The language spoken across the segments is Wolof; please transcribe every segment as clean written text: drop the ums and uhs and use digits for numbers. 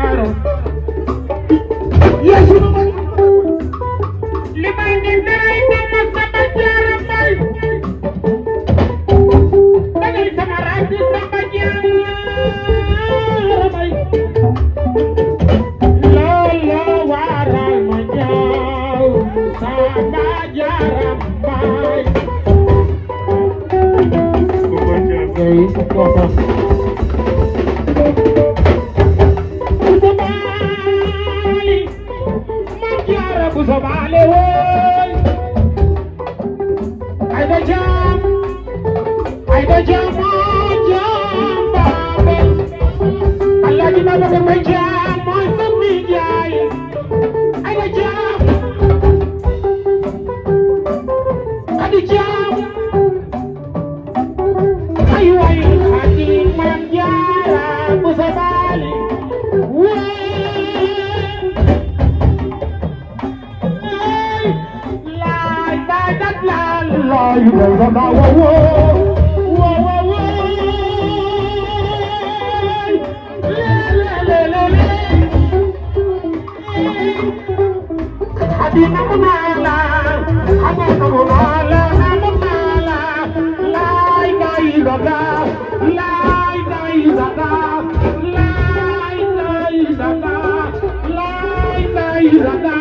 Jaara Yeesu ma li may di neray dama Samba Jaara Mbay dangay sama rakk Samba Jaara Mbay loolo waral ma ñaaw Samba Jaara Mbay Sobale woy ay da jam babel Allah di baba ko may jam moy sammi jaay ay da jam adi jam ay way adi man jaara bu sobale woy la you never know Adina munala Adina munala munala lai dai dada lai dai dada lai dai dada lai dai dada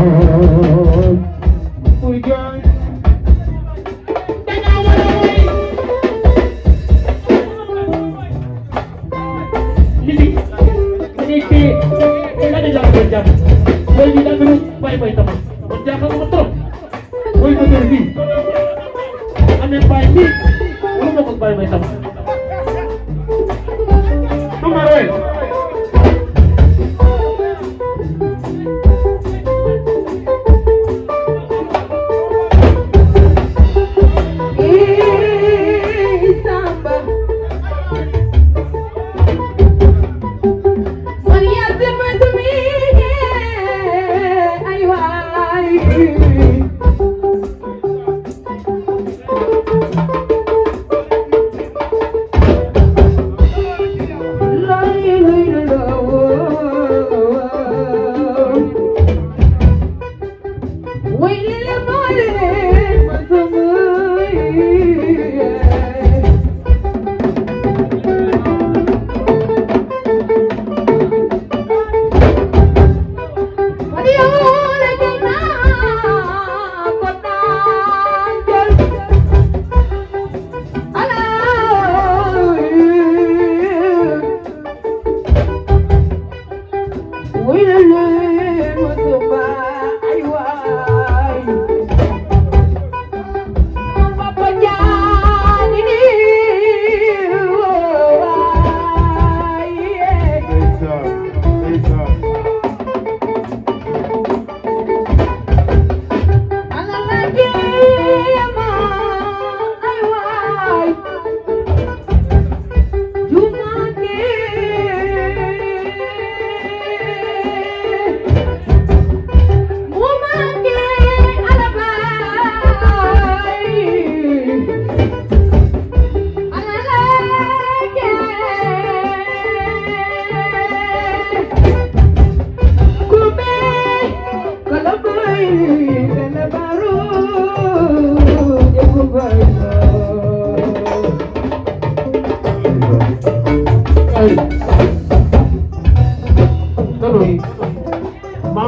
Oh muy jooy danga war a woy musique dañuy téye nga ne jàpp koy jàpp woy bi daa gën a bay tama man jaaxal ma trop woy ko tër bii amee bay bii wala nga bëgg bay tama Number one.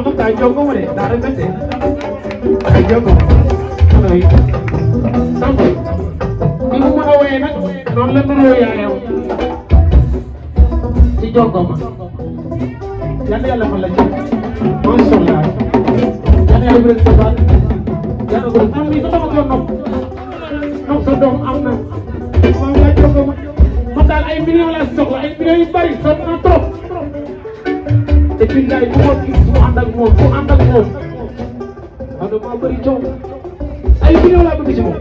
Mama kay jogo mo rin, dara kasi. Kay jogo. Ano Sampo. Di mo makawin na, noon lang tuloy ayaw. Si jogo mo. Yan ay alam mo lang siya. Monson lang. Yan ay alam sa ban. Yan ay alam. Ano dito ka mag-nok? Nok sa dong ang na. Mga jogo mo. Matal ay bili wala sok, ay bili bari sok na trop. Te pinday ku ànd ak moom ano moo bëri coow ay vidéo laa bëgg ci moom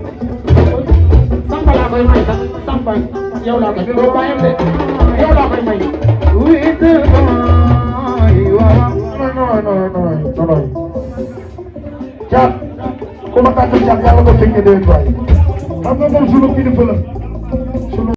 Samba laa koy may sax Samba yow laa koy doo bàyyam de yow laa koy may wit non Thiat ku ma tàgg Thiat yàlla ko fekkee déwén waay xam nga moom sunu kilifa la